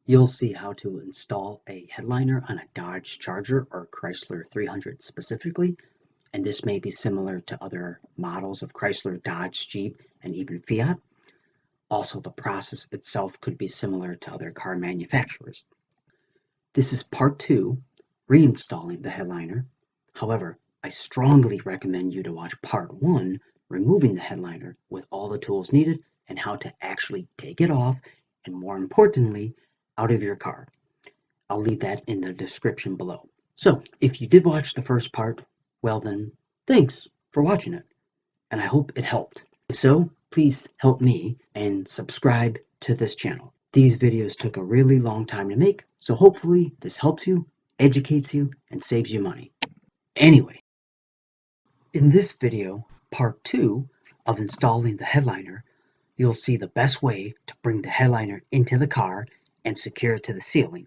You'll see how to install a headliner on a Dodge Charger or Chrysler 300 specifically, and this may be similar to other models of Chrysler, Dodge, Jeep, and even Fiat. Also, the process itself could be similar to other car manufacturers. This is part 2, reinstalling the headliner. However, I strongly recommend you to watch part 1, removing the headliner, with all the tools needed and how to actually take it off, and more importantly, out of your car. I'll leave that in the description below. So, if you did watch the first part, well then, thanks for watching it, and I hope it helped. If so, please help me and subscribe to this channel. These videos took a really long time to make, so hopefully this helps you, educates you, and saves you money. Anyway, in this video, part 2 of installing the headliner, you'll see the best way to bring the headliner into the car and secure it to the ceiling.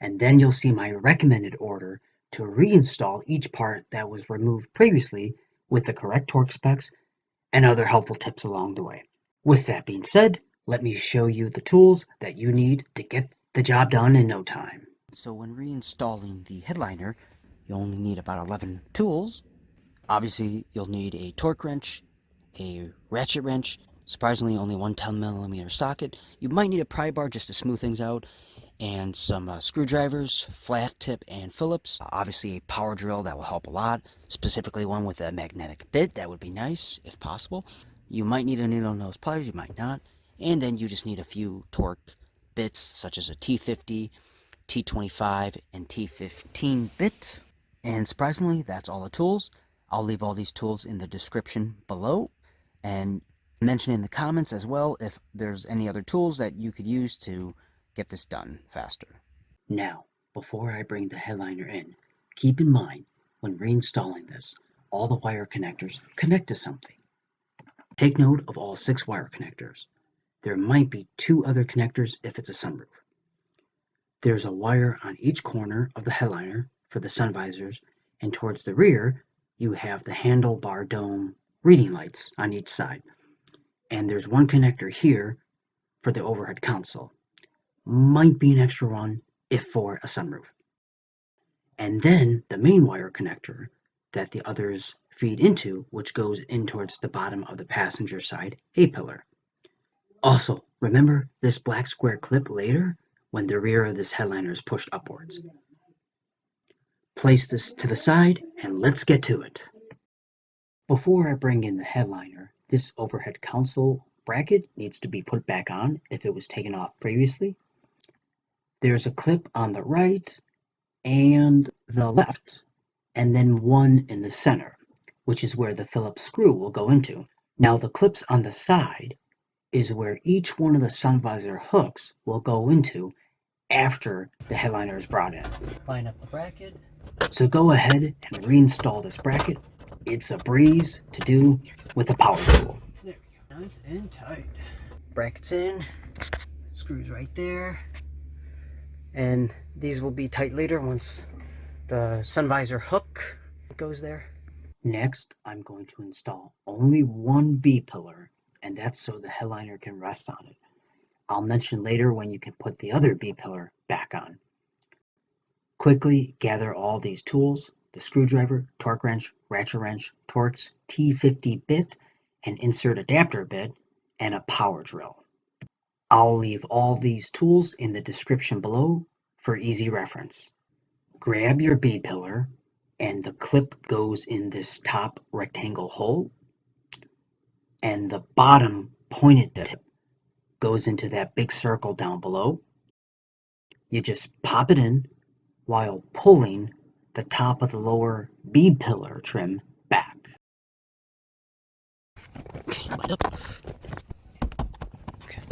And then you'll see my recommended order to reinstall each part that was removed previously with the correct torque specs and other helpful tips along the way. With that being said, let me show you the tools that you need to get the job done in no time. So when reinstalling the headliner, you only need about 11 tools. Obviously, you'll need a torque wrench, a ratchet wrench, surprisingly only one 10mm socket. You might need a pry bar just to smooth things out, and some screwdrivers, flat tip and Phillips. Obviously a power drill, that will help a lot, specifically one with a magnetic bit. That would be nice if possible. You might need a needle nose pliers, you might not. And then you just need a few torque bits such as a T50, T25, and T15 bit. And surprisingly, that's all the tools. I'll leave all these tools in the description below, and mention in the comments as well if there's any other tools that you could use to get this done faster. Now, before I bring the headliner in, keep in mind when reinstalling this, all the wire connectors connect to something. Take note of all 6 wire connectors. There might be 2 other connectors if it's a sunroof. There's a wire on each corner of the headliner for the sun visors, and towards the rear you have the handlebar dome reading lights on each side. And there's one connector here for the overhead console. Might be an extra one if for a sunroof. And then the main wire connector that the others feed into, which goes in towards the bottom of the passenger side A-pillar. Also, remember this black square clip later when the rear of this headliner is pushed upwards. Place this to the side and let's get to it. Before I bring in the headliner, this overhead console bracket needs to be put back on if it was taken off previously. There's a clip on the right and the left, and then one in the center, which is where the Phillips screw will go into. Now the clips on the side is where each one of the sun visor hooks will go into after the headliner is brought in. Line up the bracket. So go ahead and reinstall this bracket. It's a breeze to do with a power tool. There we go. Nice and tight. Brackets in. Screws right there. And these will be tight later once the sun visor hook goes there. Next, I'm going to install only one B-pillar, and that's so the headliner can rest on it. I'll mention later when you can put the other B-pillar back on. Quickly gather all these tools, the screwdriver, torque wrench, ratchet wrench, Torx, T50 bit, and insert adapter bit, and a power drill. I'll leave all these tools in the description below for easy reference. Grab your B-pillar, and the clip goes in this top rectangle hole, and the bottom pointed tip goes into that big circle down below. You just pop it in while pulling the top of the lower B-pillar trim back. Okay, light up. Okay.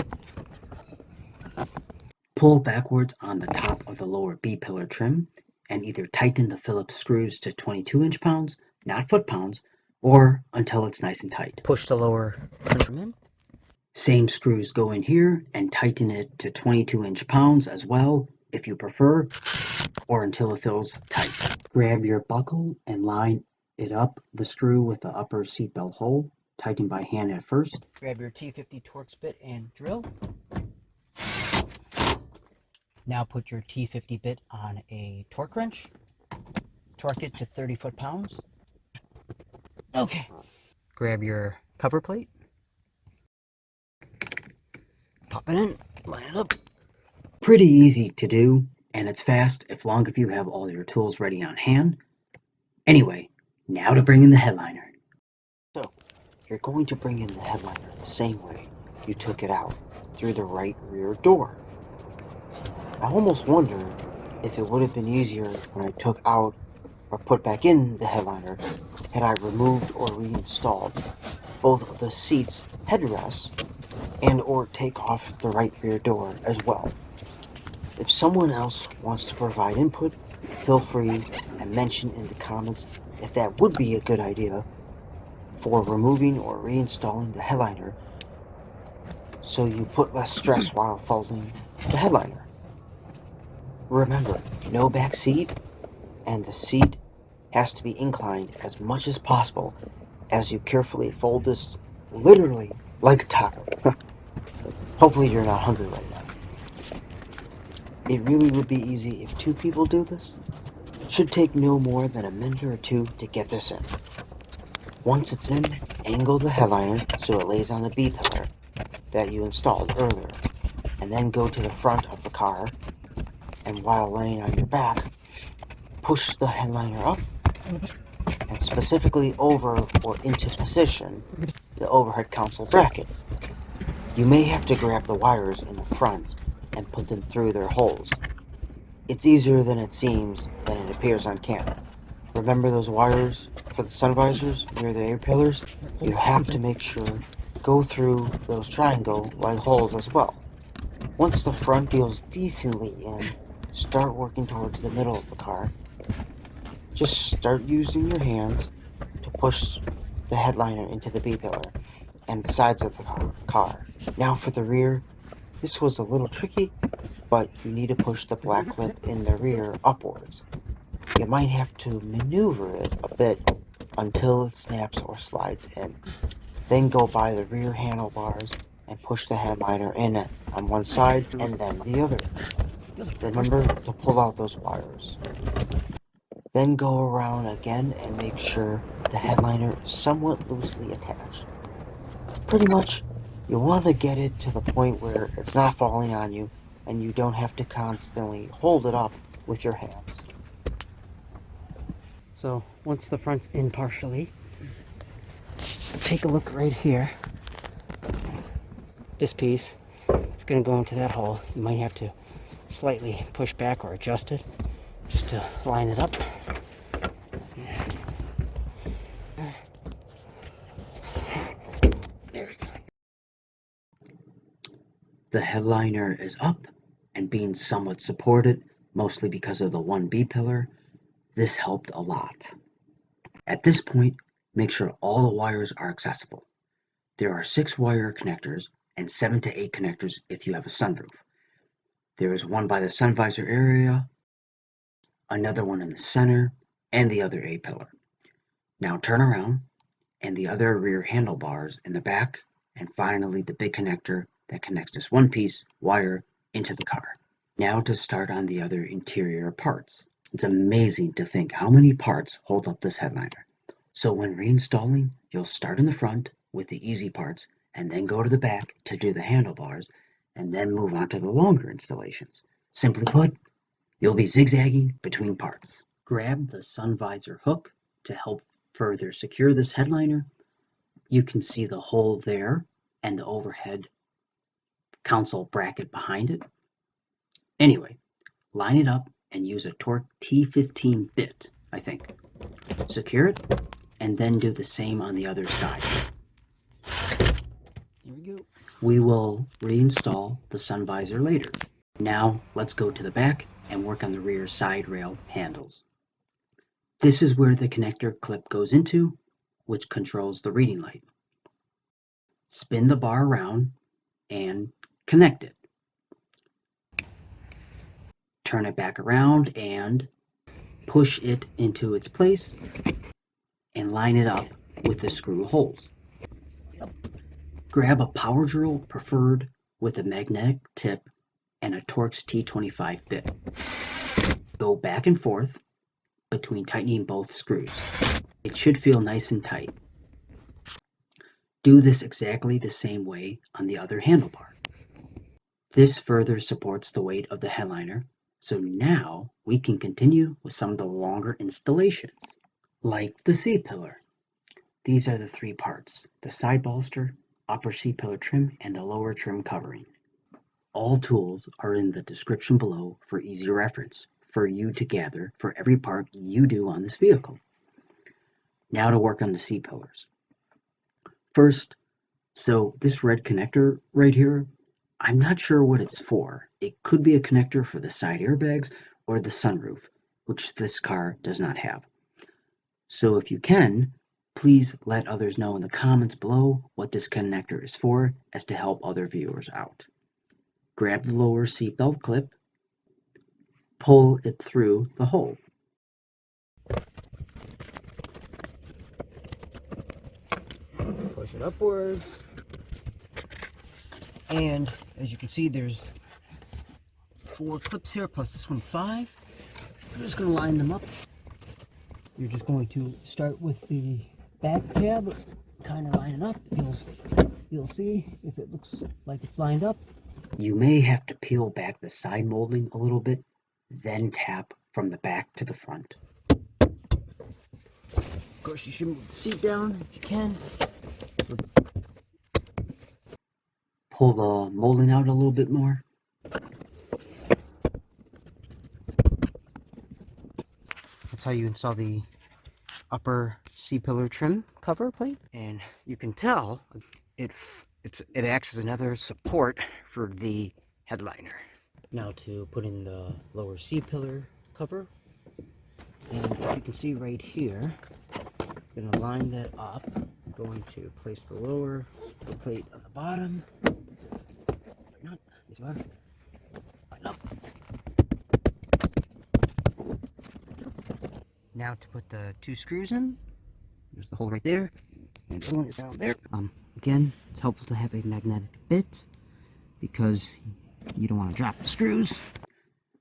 Pull backwards on the top of the lower B-pillar trim and either tighten the Phillips screws to 22-inch pounds, not foot-pounds, or until it's nice and tight. Push the lower trim in. Same screws go in here and tighten it to 22-inch pounds as well, if you prefer, or until it feels tight. Grab your buckle and line it up the screw with the upper seatbelt hole. Tighten by hand at first. Grab your T50 Torx bit and drill. Now put your T50 bit on a torque wrench. Torque it to 30 foot-pounds. Okay. Grab your cover plate. Pop it in. Line it up. Pretty easy to do, and it's fast as long as you have all your tools ready on hand. Anyway, now to bring in the headliner. So, you're going to bring in the headliner the same way you took it out, through the right rear door. I almost wonder if it would have been easier when I took out or put back in the headliner had I removed or reinstalled both of the seat's headrests and or take off the right rear door as well. If someone else wants to provide input, feel free and mention in the comments if that would be a good idea for removing or reinstalling the headliner so you put less stress while folding the headliner. Remember, no back seat, and the seat has to be inclined as much as possible as you carefully fold this literally like a taco. Hopefully you're not hungry right now. It really would be easy if two people do this. It should take no more than a minute or two to get this in. Once it's in, angle the headliner so it lays on the B-pillar that you installed earlier, and then go to the front of the car, and while laying on your back, push the headliner up, and specifically over or into position the overhead console bracket. You may have to grab the wires in the front and put them through their holes. It's easier than it seems than it appears on camera. Remember those wires for the sun visors near the air pillars? You have to make sure go through those triangle-like holes as well. Once the front feels decently in, start working towards the middle of the car. Just start using your hands to push the headliner into the B-pillar and the sides of the car. Now for the rear, this was a little tricky, but you need to push the black clip in the rear upwards. You might have to maneuver it a bit until it snaps or slides in. Then go by the rear handlebars and push the headliner in on one side and then the other. Remember to pull out those wires. Then go around again and make sure the headliner is somewhat loosely attached. Pretty much, you want to get it to the point where it's not falling on you and you don't have to constantly hold it up with your hands. So once the front's in partially, take a look right here. This piece is going to go into that hole. You might have to slightly push back or adjust it just to line it up. There we go. The headliner is up and being somewhat supported, mostly because of the 1B pillar. This helped a lot. At this point, make sure all the wires are accessible. There are 6 wire connectors and 7 to 8 connectors if you have a sunroof. There is one by the sun visor area, another one in the center, and the other A-pillar. Now turn around, and the other rear handlebars in the back, and finally the big connector that connects this one piece wire into the car. Now to start on the other interior parts. It's amazing to think how many parts hold up this headliner. So when reinstalling, you'll start in the front with the easy parts, and then go to the back to do the handlebars, and then move on to the longer installations. Simply put, you'll be zigzagging between parts. Grab the sun visor hook to help further secure this headliner. You can see the hole there and the overhead console bracket behind it. Anyway, line it up and use a torque T15 bit, I think. Secure it, and then do the same on the other side. Here we go. We will reinstall the sun visor later. Now let's go to the back and work on the rear side rail handles. This is where the connector clip goes into, which controls the reading light. Spin the bar around and connect it. Turn it back around and push it into its place and line it up with the screw holes. Grab a power drill preferred with a magnetic tip and a Torx T25 bit. Go back and forth between tightening both screws. It should feel nice and tight. Do this exactly the same way on the other handlebar. This further supports the weight of the headliner, so now we can continue with some of the longer installations, like the C-pillar. These are the three parts: the side bolster, upper C-pillar trim, and the lower trim covering. All tools are in the description below for easy reference for you to gather for every part you do on this vehicle. Now to work on the C-pillars. First, so this red connector right here, I'm not sure what it's for. It could be a connector for the side airbags or the sunroof, which this car does not have. So if you can, please let others know in the comments below what this connector is for, as to help other viewers out. Grab the lower seatbelt clip, pull it through the hole. Push it upwards. And as you can see, there's 4 clips here, plus this one 5. I'm just going to line them up. You're just going to start with the back tab, kind of line it up. You'll see if it looks like it's lined up. You may have to peel back the side molding a little bit, then tap from the back to the front. Of course, you should move the seat down if you can. Pull the molding out a little bit more. That's how you install the upper C-pillar trim cover plate, and you can tell it acts as another support for the headliner. Now to put in the lower C-pillar cover, and you can see right here, I'm going to line that up. I'm going to place the lower plate on the bottom. Not, as well. Line up. Now to put the 2 screws in, there's the hole right there, and the other one is down there. Again, it's helpful to have a magnetic bit because you don't want to drop the screws.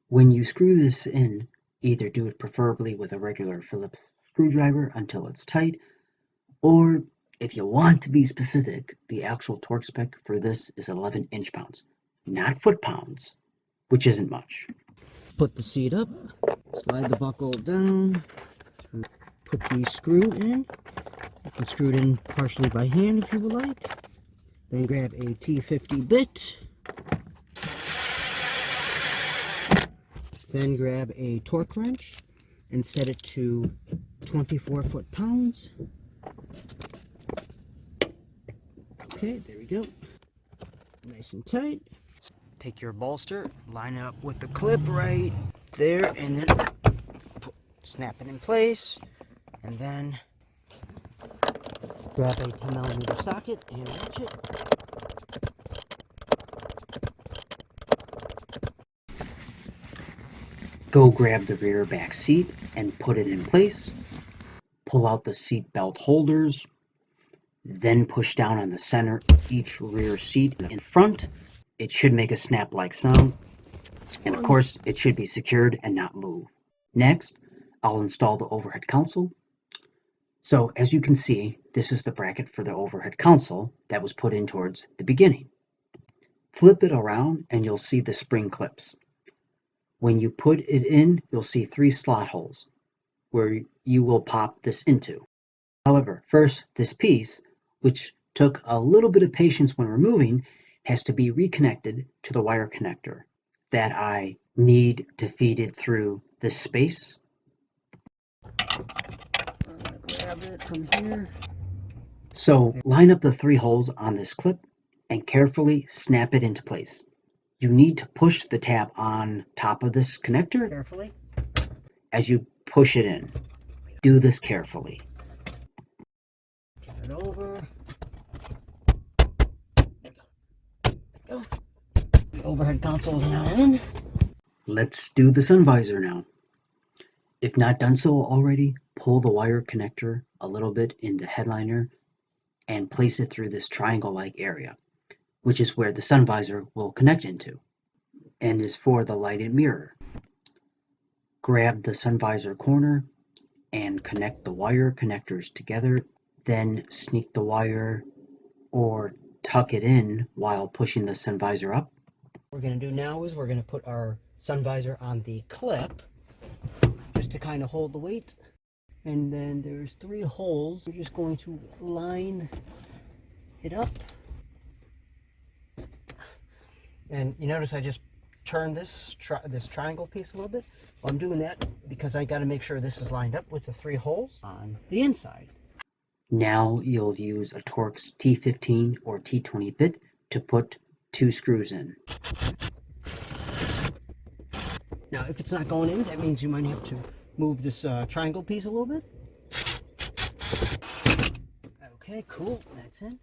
When you screw this in, either do it preferably with a regular Phillips screwdriver until it's tight, or if you want to be specific, the actual torque spec for this is 11 inch-pounds, not foot-pounds, which isn't much. Put the seat up, slide the buckle down, put the screw in. You can screw it in partially by hand if you would like. Then grab a T50 bit. Then grab a torque wrench and set it to 24 foot-pounds. Okay, there we go. Nice and tight. Take your bolster, line it up with the clip right there, and then snap it in place. And then grab a 10mm socket and ratchet. Go grab the rear back seat and put it in place. Pull out the seat belt holders, then push down on the center of each rear seat in front. It should make a snap-like sound, and of course it should be secured and not move. Next, I'll install the overhead console. So as you can see, this is the bracket for the overhead console that was put in towards the beginning. Flip it around and you'll see the spring clips. When you put it in, you'll see 3 slot holes where you will pop this into. However, first, this piece, which took a little bit of patience when removing, has to be reconnected to the wire connector that I need to feed it through this space. I'm gonna grab it from here. So line up the 3 holes on this clip and carefully snap it into place. You need to push the tab on top of this connector Carefully. as you push it in. Do this carefully. Turn it over. There we go. The overhead console is now in. Let's do the sun visor now. If not done so already, pull the wire connector a little bit in the headliner and place it through this triangle-like area, which is where the sun visor will connect into. and is for the lighted mirror. Grab the sun visor corner and connect the wire connectors together, then sneak the wire or tuck it in while pushing the sun visor up. What we're going to do now is we're going to put our sun visor on the clip just to kind of hold the weight. And then there's 3 holes. We're just going to line it up. And you notice I just turned this triangle piece a little bit. Well, I'm doing that because I got to make sure this is lined up with the 3 holes on the inside. Now you'll use a Torx T15 or T20 bit to put 2 screws in. Now, if it's not going in, that means you might have to move this triangle piece a little bit. Okay, cool, that's in.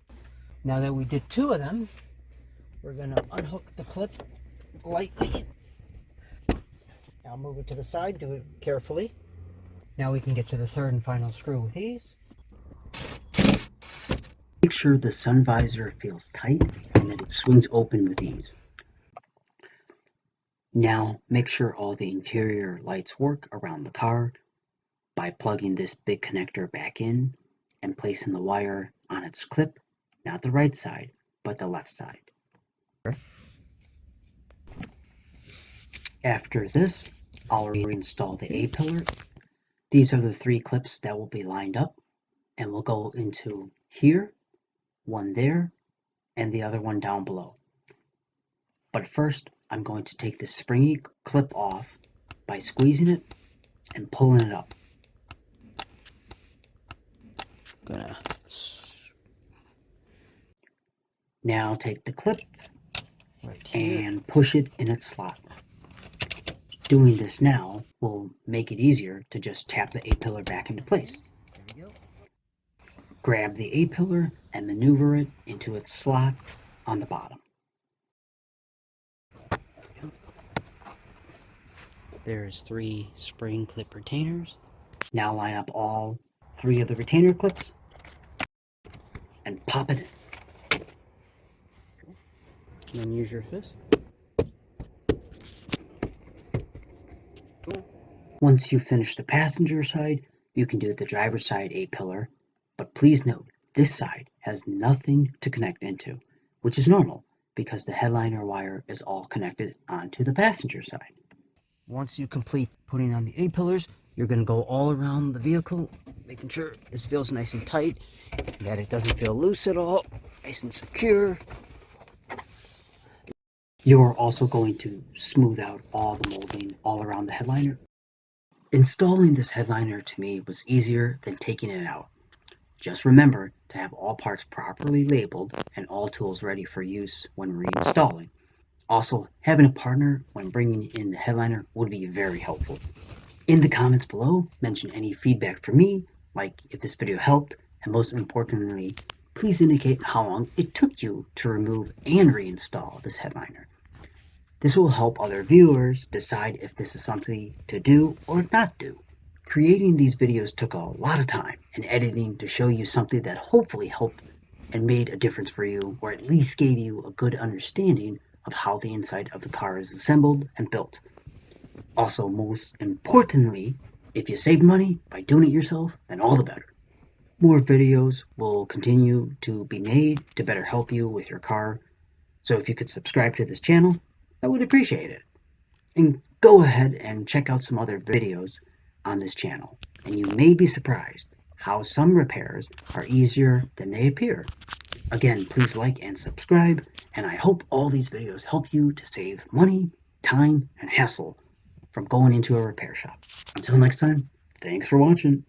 Now that we did 2 of them, we're gonna unhook the clip lightly. I'll move it to the side, do it carefully. Now we can get to the 3rd and final screw with ease. Make sure the sun visor feels tight and that it swings open with ease. Now make sure all the interior lights work around the car by plugging this big connector back in and placing the wire on its clip, not the right side, but the left side. After this, I'll reinstall the A-pillar. These are the 3 clips that will be lined up, and we'll go into here, one there, and the other one down below. But first, I'm going to take the springy clip off by squeezing it and pulling it up. Now take the clip and push it in its slot. Doing this now will make it easier to just tap the A-pillar back into place. There we go. Grab the A-pillar and maneuver it into its slots on the bottom. There's 3 spring clip retainers. Now line up all 3 of the retainer clips and pop it in. And then use your fist. Once you finish the passenger side, you can do the driver's side A-pillar, but please note this side has nothing to connect into, which is normal because the headliner wire is all connected onto the passenger side. Once you complete putting on the A-pillars, you're going to go all around the vehicle, making sure this feels nice and tight, that it doesn't feel loose at all, nice and secure. You are also going to smooth out all the molding all around the headliner. Installing this headliner to me was easier than taking it out. Just remember to have all parts properly labeled and all tools ready for use when reinstalling. Also, having a partner when bringing in the headliner would be very helpful. In the comments below, mention any feedback for me, like if this video helped, and most importantly, please indicate how long it took you to remove and reinstall this headliner. This will help other viewers decide if this is something to do or not do. Creating these videos took a lot of time and editing to show you something that hopefully helped and made a difference for you, or at least gave you a good understanding of how the inside of the car is assembled and built. Also, most importantly, if you save money by doing it yourself, then all the better. More videos will continue to be made to better help you with your car, so if you could subscribe to this channel, I would appreciate it. And go ahead and check out some other videos on this channel, and you may be surprised how some repairs are easier than they appear. Again, please like and subscribe, and I hope all these videos help you to save money, time, and hassle from going into a repair shop. Until next time, thanks for watching.